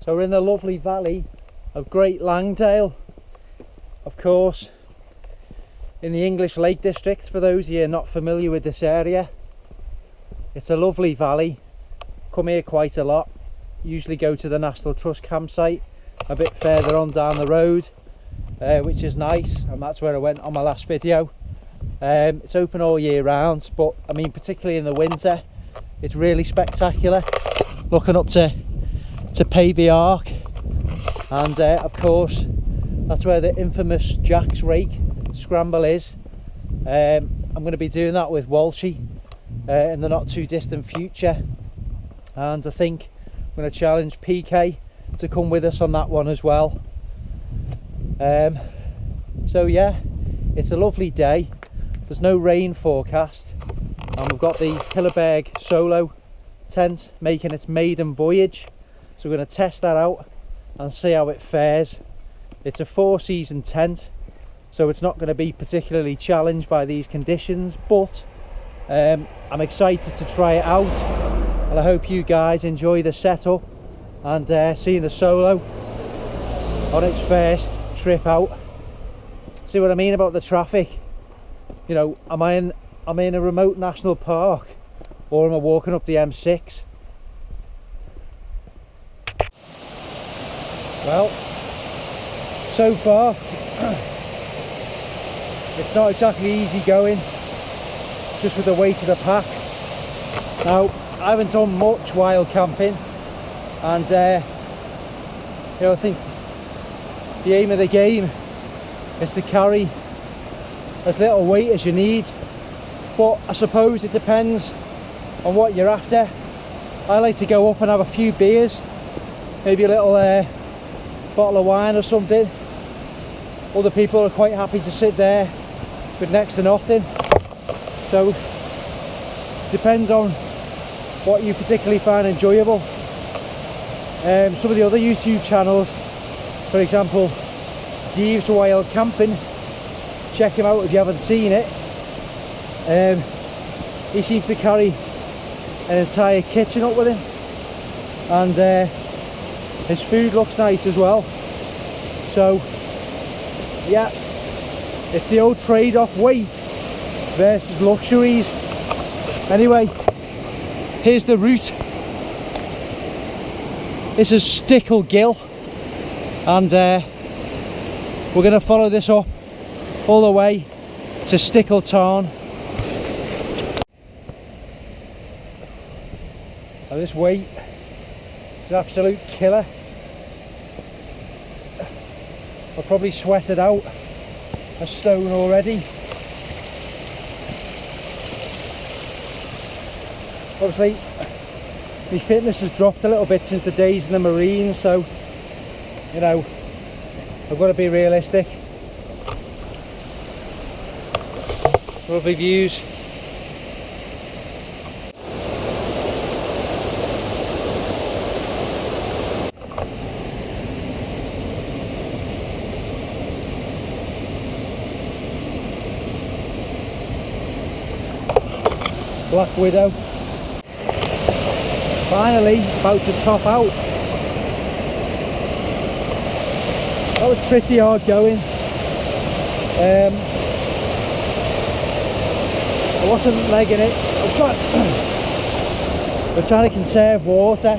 So we're in the lovely valley of Great Langdale, of course, in the English Lake District. For those of you not familiar with this area, it's a lovely valley. Come here quite a lot. Usually go to the National Trust campsite a bit further on down the road, which is nice, and that's where I went on my last video. It's open all year round, but I mean particularly in the winter it's really spectacular. Looking up to Pavey Ark, and of course that's where the infamous Jack's Rake scramble is. I'm going to be doing that with Walshy in the not too distant future, and I think I'm going to challenge PK to come with us on that one as well. So yeah, it's a lovely day. There's no rain forecast, and we've got the Hilleberg Soulo tent making its maiden voyage, so we're going to test that out and see how it fares. It's a 4-season tent, so it's not going to be particularly challenged by these conditions, but I'm excited to try it out, and I hope you guys enjoy the setup and seeing the Soulo on its first trip out. See what I mean about the traffic? You know, am I in a remote national park, or am I walking up the M6? Well, so far it's not exactly easy going, just with the weight of the pack. Now, I haven't done much wild camping, and you know, I think the aim of the game is to carry as little weight as you need, but I suppose it depends on what you're after. I like to go up and have a few beers, maybe a little bottle of wine or something. Other people are quite happy to sit there with next to nothing, so it depends on what you particularly find enjoyable. Some of the other YouTube channels, for example Gareth Zoe Wildcamping, check him out if you haven't seen it. He seems to carry an entire kitchen up with him, and his food looks nice as well. So yeah, it's the old trade-off, weight versus luxuries. Anyway, here's the route. This is Stickle Gill, and we're going to follow this up all the way to Stickle Tarn. Now this weight is an absolute killer. I've probably sweated out a stone already. Obviously my fitness has dropped a little bit since the days in the Marines, so you know, I've got to be realistic. Lovely views. Black Widow. Finally about to top out. That was pretty hard going. I wasn't legging it. We're trying to conserve water.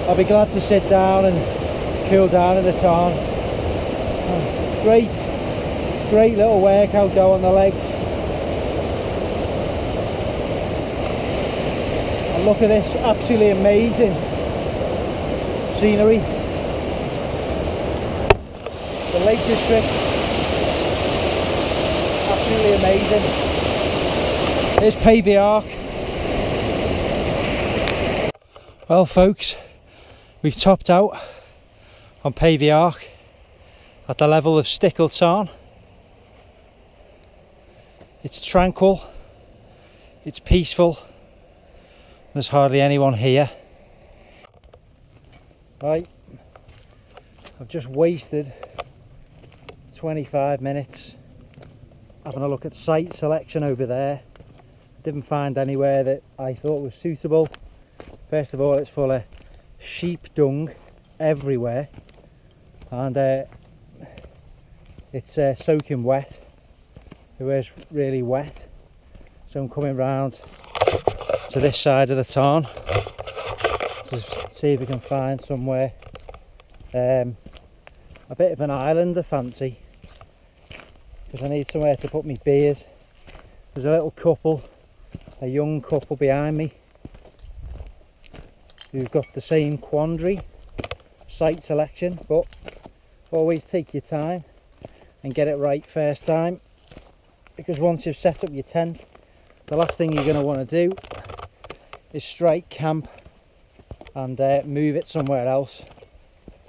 I'll be glad to sit down and cool down in the tarn. Great little workout though on the legs. And look at this absolutely amazing scenery. The Lake District, absolutely amazing. Here's Pavey Ark. Well folks, we've topped out on Pavey Ark at the level of Stickle Tarn. It's tranquil, it's peaceful, there's hardly anyone here. Right, I've just wasted 25 minutes having a look at site selection over there. Didn't find anywhere that I thought was suitable First of all, it's full of sheep dung everywhere, and it's soaking wet. It was really wet, so I'm coming round to this side of the tarn to see if we can find somewhere a bit of an island I fancy, because I need somewhere to put my beers. There's a little couple, a young couple behind me, who've got the same quandary, site selection, but always take your time and get it right first time, because once you've set up your tent, the last thing you're going to want to do is strike camp and move it somewhere else.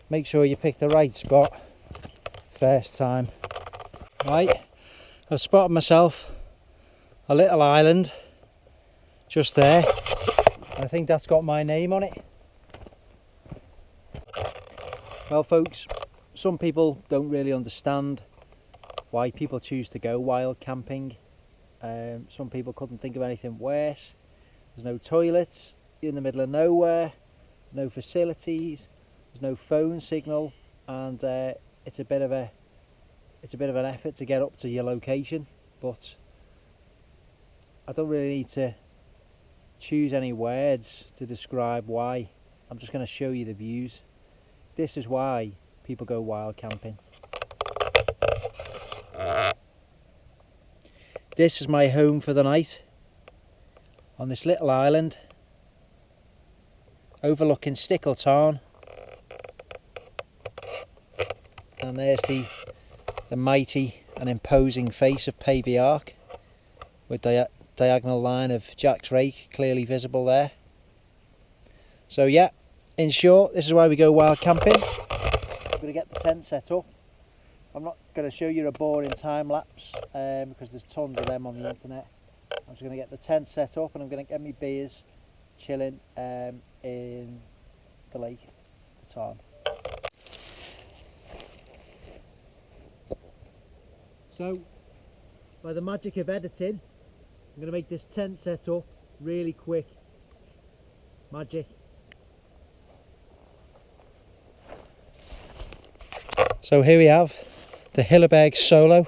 Make sure you pick the right spot first time. Right, I've spotted myself a little island just there. I think that's got my name on it. Well folks, some people don't really understand why people choose to go wild camping. Some people couldn't think of anything worse. There's no toilets, you're in the middle of nowhere, no facilities, there's no phone signal, and it's a bit of an effort to get up to your location. But I don't really need to choose any words to describe why. I'm just going to show you the views. This is why people go wild camping. This is my home for the night, on this little island overlooking Stickle Tarn, and there's the mighty and imposing face of Pavey Ark, with diagonal line of Jack's Rake clearly visible there. So yeah, in short, this is why we go wild camping. I'm going to get the tent set up. I'm not going to show you a boring time lapse because there's tons of them on the internet. I'm just going to get the tent set up, and I'm going to get me beers chilling in the lake, the tarn. So, by the magic of editing, I'm going to make this tent set up really quick. Magic. So here we have the Hilleberg Soulo.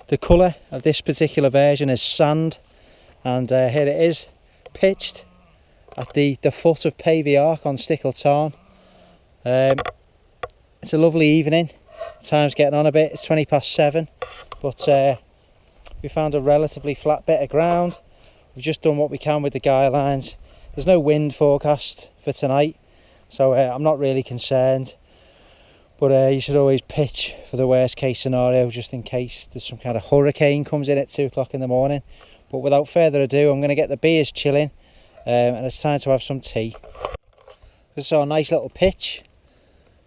The colour of this particular version is sand, and here it is, pitched at the foot of Pavey Ark on Stickle Tarn. It's a lovely evening. The time's getting on a bit, it's 7:20, but we found a relatively flat bit of ground. We've just done what we can with the guy lines. There's no wind forecast for tonight, so I'm not really concerned. But you should always pitch for the worst case scenario, just in case there's some kind of hurricane comes in at 2 o'clock in the morning. But without further ado, I'm going to get the beers chilling, and it's time to have some tea. This is our nice little pitch.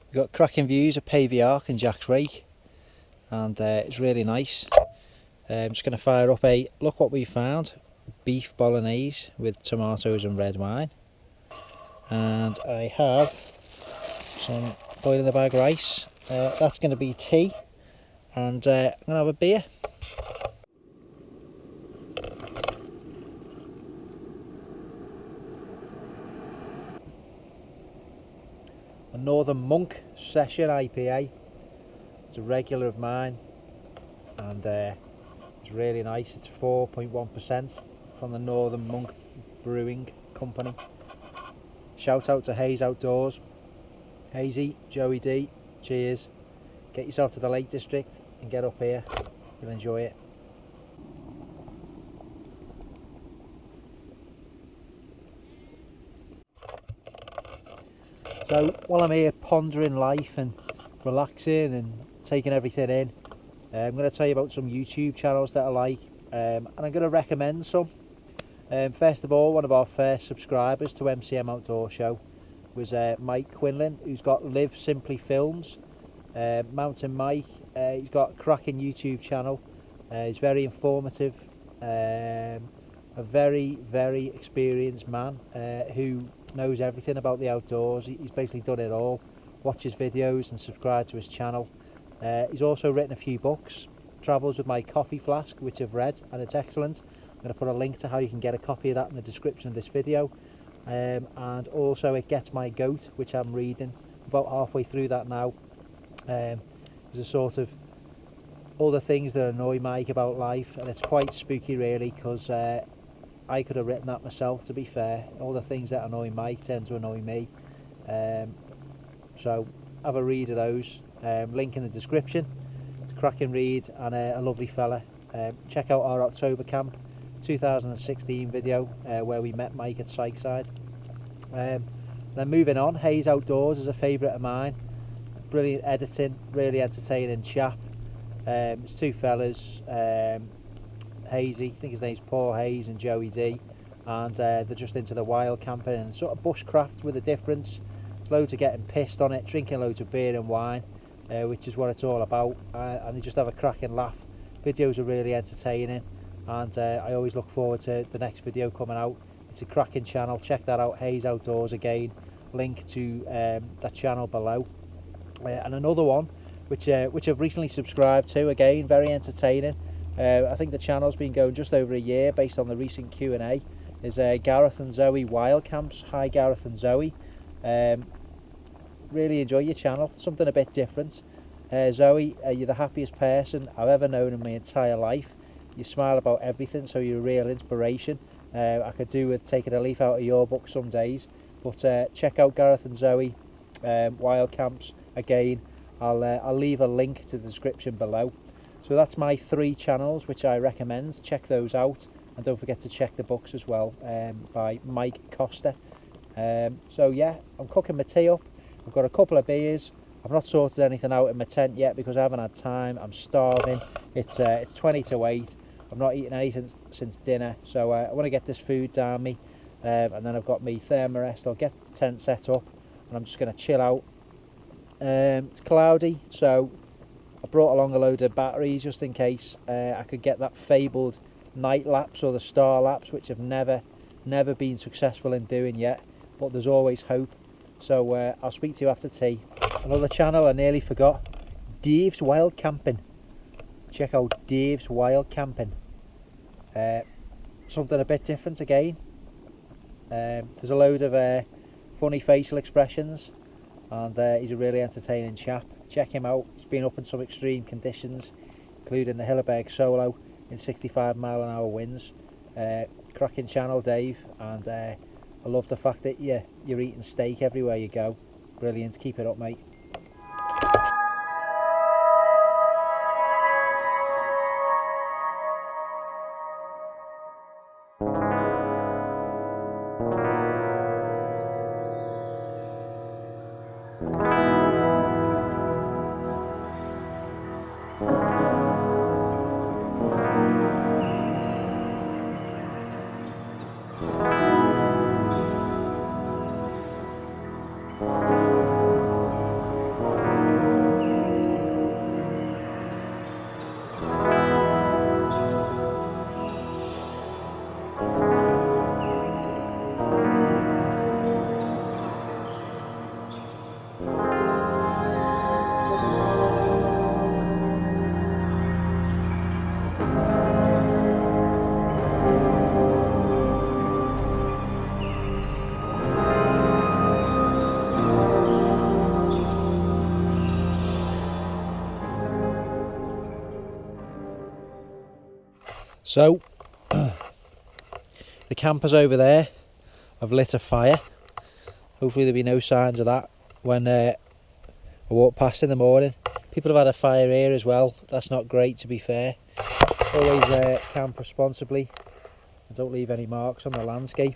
We've got cracking views of Pavey Ark and Jack's Rake, and it's really nice. I'm just going to fire up a, look what we found, beef bolognese with tomatoes and red wine. And I have some boil in the bag rice. That's going to be tea, and I'm going to have a beer. A Northern Monk Session IPA. It's a regular of mine, and it's really nice. It's 4.1% from the Northern Monk Brewing Company. Shout out to Hayes Outdoors. Hazy, Joey D, cheers. Get yourself to the Lake District and get up here, you'll enjoy it. So while I'm here pondering life and relaxing and taking everything in, I'm going to tell you about some YouTube channels that I like, and I'm going to recommend some. First of all, one of our first subscribers to MCM Outdoor Show was Mike Quinlan, who's got Live Simply Films. Mountain Mike, he's got a cracking YouTube channel. He's very informative, a very experienced man who knows everything about the outdoors. He's basically done it all. Watch his videos and subscribe to his channel. He's also written a few books. Travels with My Coffee Flask, which I've read, and it's excellent. I'm going to put a link to how you can get a copy of that in the description of this video. and also It Gets My Goat, which I'm reading, about halfway through that now. There's a sort of all the things that annoy Mike about life, and it's quite spooky really, because I could have written that myself, to be fair. All the things that annoy Mike tend to annoy me. So have a read of those. Link in the description. It's a cracking read and a lovely fella. Check out our October camp 2016 video where we met Mike at Sykeside. Then moving on, Hayes Outdoors is a favourite of mine. Brilliant editing, really entertaining chap. It's two fellas, Hazy, I think his name's Paul Hayes and Joey D, and they're just into the wild camping and sort of bushcraft with a difference. Loads of getting pissed on it, drinking loads of beer and wine, which is what it's all about, and they just have a cracking laugh. Videos are really entertaining, and I always look forward to the next video coming out. It's a cracking channel, check that out, Hayes Outdoors again, link to that channel below. And another one which I've recently subscribed to, again very entertaining. I think the channel's been going just over a year based on the recent Q&A, is Gareth and Zoe Wildcamps. Hi Gareth and Zoe. Really enjoy your channel, something a bit different. Zoe, you're the happiest person I've ever known in my entire life. You smile about everything, so you're a real inspiration. I could do with taking a leaf out of your book some days, but check out Gareth and Zoe Wildcamps again. I'll leave a link to the description below. So that's my 3 channels which I recommend. Check those out, and don't forget to check the books as well, by Mike Costa. So yeah, I'm cooking my tea up. I've got a couple of beers. I've not sorted anything out in my tent yet because I haven't had time. I'm starving. It's 20 to 8. I've not eaten anything since dinner, so I want to get this food down me, and then I've got my thermarest. I'll get the tent set up and I'm just going to chill out. It's cloudy, so I brought along a load of batteries just in case I could get that fabled night lapse or the star lapse, which I've never been successful in doing yet, but there's always hope. So I'll speak to you after tea. Another channel I nearly forgot, Dave's Wildcamping. Check out Dave's Wildcamping. Something a bit different again. There's a load of funny facial expressions, and he's a really entertaining chap. Check him out. He's been up in some extreme conditions, including the Hilleberg Soulo in 65-mile-an-hour winds. Cracking channel, Dave, and I love the fact that you're eating steak everywhere you go. Brilliant, keep it up, mate. So the campers over there have lit a fire. Hopefully there'll be no signs of that when I walk past in the morning. People have had a fire here as well. That's not great, to be fair. Always camp responsibly and don't leave any marks on the landscape.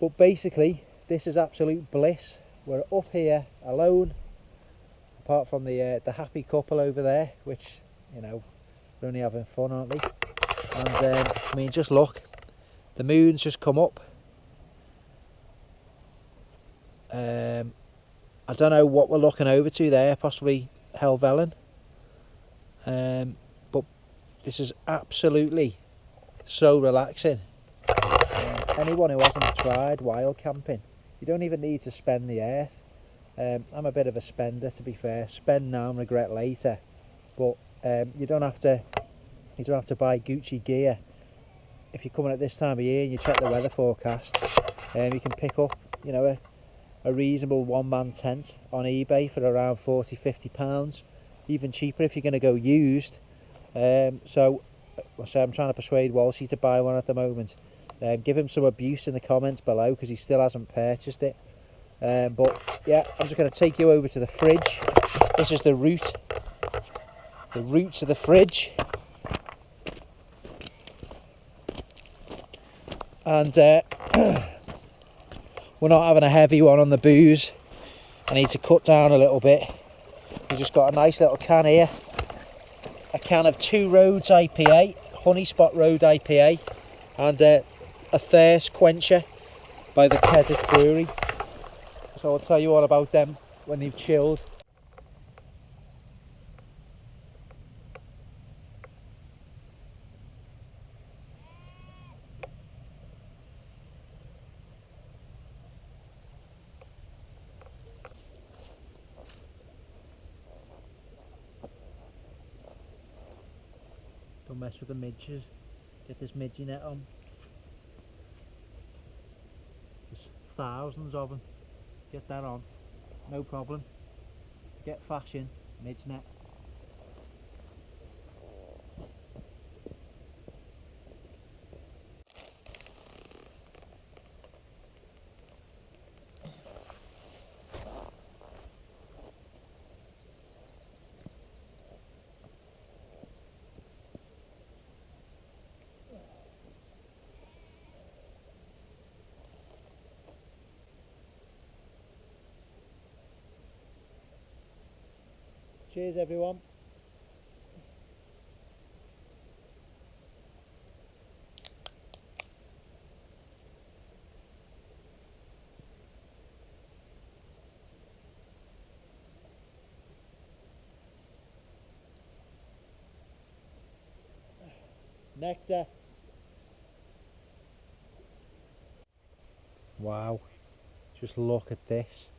But basically this is absolute bliss. We're up here alone, apart from the happy couple over there, which, you know, they're only having fun, aren't they? And I mean, just look, the moon's just come up. I don't know what we're looking over to there, possibly Helvellyn. But this is absolutely so relaxing. Anyone who hasn't tried wild camping, you don't even need to spend the earth. I'm a bit of a spender, to be fair. Spend now and regret later. But you don't have to buy Gucci gear if you're coming at this time of year and you check the weather forecast, you can pick up, you know, a reasonable one-man tent on eBay for around £40–50, even cheaper if you're going to go used. So I'm trying to persuade Walshy to buy one at the moment. Give him some abuse in the comments below because he still hasn't purchased it. But yeah, I'm just going to take you over to the fridge. This is the route to the fridge. And we're not having a heavy one on the booze. I need to cut down a little bit. We've just got a nice little can here. A can of Two Roads IPA, Honey Spot Road IPA, and a thirst quencher by the Keswick Brewery. So I'll tell you all about them when they've chilled. Don't mess with the midges. Get this midgie net on. There's thousands of them. Get that on. No problem. Get fashion. Midge net. Cheers everyone. Nectar. Wow, just look at this.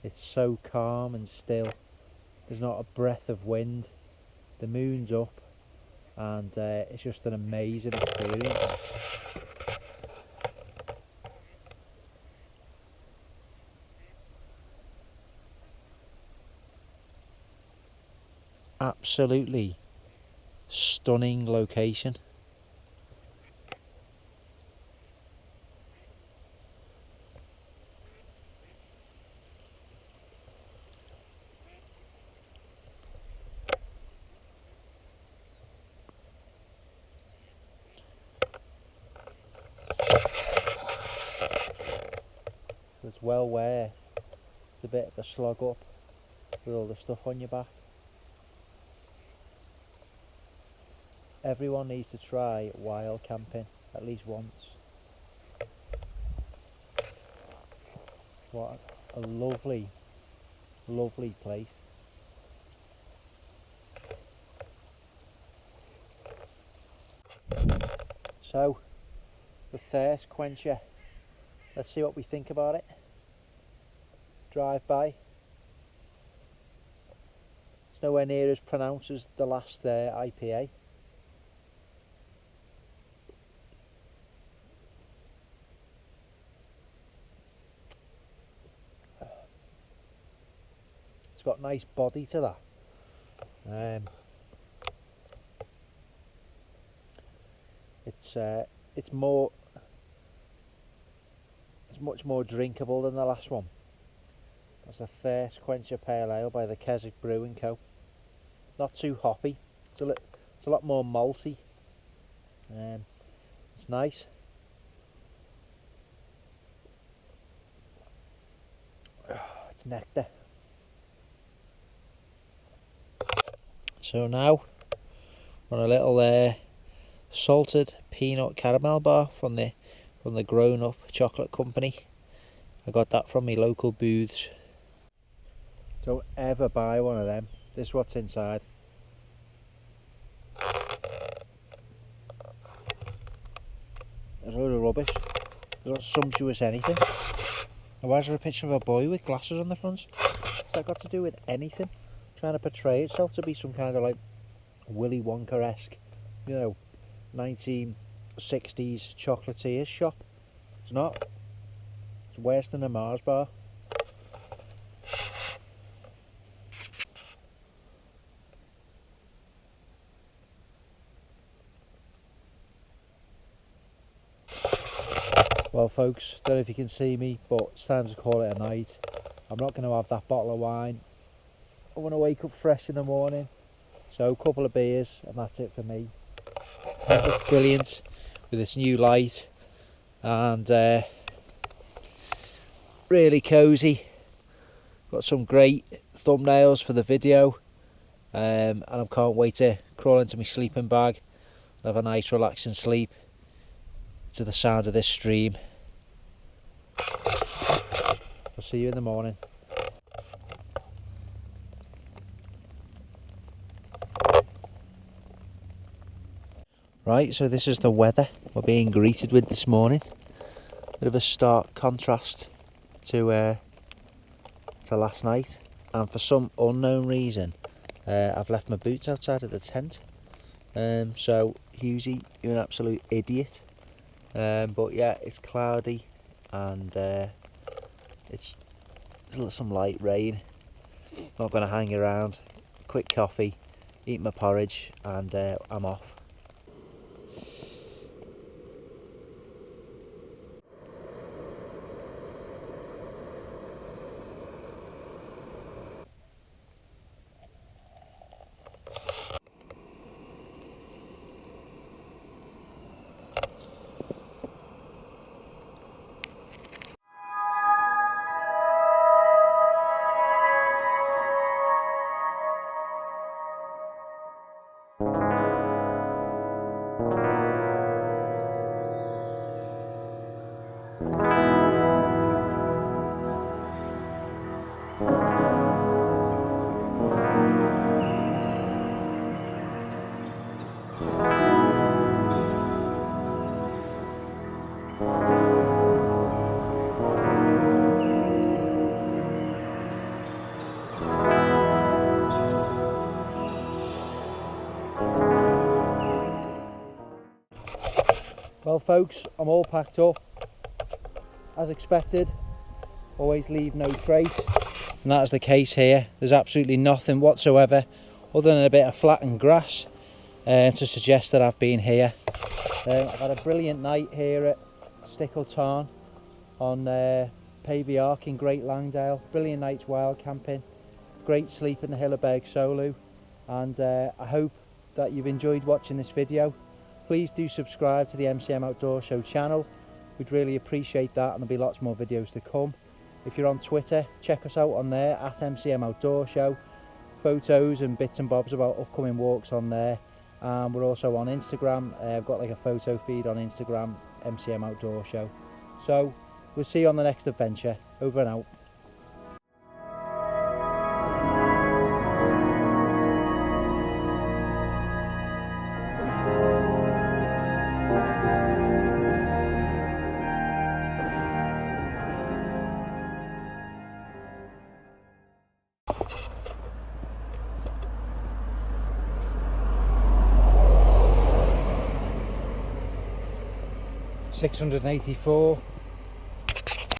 It's so calm and still. There's not a breath of wind. The moon's up, and it's just an amazing experience. Absolutely stunning location. It's well worth the bit of a slog up with all the stuff on your back. Everyone needs to try wild camping at least once. What a lovely, lovely place. So, the thirst quencher. Let's see what we think about it. Drive by. It's nowhere near as pronounced as the last IPA. It's got nice body to that. It's much more drinkable than the last one. That's a Thirst Quencher Pale Ale by the Keswick Brewing Co. Not too hoppy. It's a lot more malty. It's nice. It's nectar. So now we're on a little salted peanut caramel bar from the Grown Up Chocolate Company. I got that from my local booths. Don't ever buy one of them. This is what's inside. There's a load of rubbish. There's not sumptuous anything. And why is there a picture of a boy with glasses on the front? What's that got to do with anything? Trying to portray itself to be some kind of like Willy Wonka-esque, you know, 60s chocolatier shop. It's not. It's worse than a Mars bar. Well folks, don't know if you can see me, but it's time to call it a night. I'm not going to have that bottle of wine. I want to wake up fresh in the morning. So a couple of beers and that's it for me. Tent looks brilliant with this new light and really cosy. Got some great thumbnails for the video and I can't wait to crawl into my sleeping bag and have a nice relaxing sleep to the sound of this stream. I'll see you in the morning. Right, so this is the weather we're being greeted with this morning. Bit of a stark contrast to last night, and for some unknown reason I've left my boots outside of the tent. So Hughesy, you're an absolute idiot. But yeah, it's cloudy and it's some light rain. Not going to hang around. Quick coffee, eat my porridge, and I'm off. Well folks, I'm all packed up. As expected, always leave no trace. And that is the case here. There's absolutely nothing whatsoever other than a bit of flattened grass to suggest that I've been here. I've had a brilliant night here at Stickle Tarn on Pavey Ark in Great Langdale. Brilliant night's wild camping. Great sleep in the Hilleberg Soulo. And I hope that you've enjoyed watching this video. Please do subscribe to the MCM Outdoor Show channel. We'd really appreciate that, and there'll be lots more videos to come. If you're on Twitter, check us out on there at MCM Outdoor Show. Photos and bits and bobs about upcoming walks on there. We're also on Instagram. I've got like a photo feed on Instagram, MCM Outdoor Show. So we'll see you on the next adventure. Over and out. $684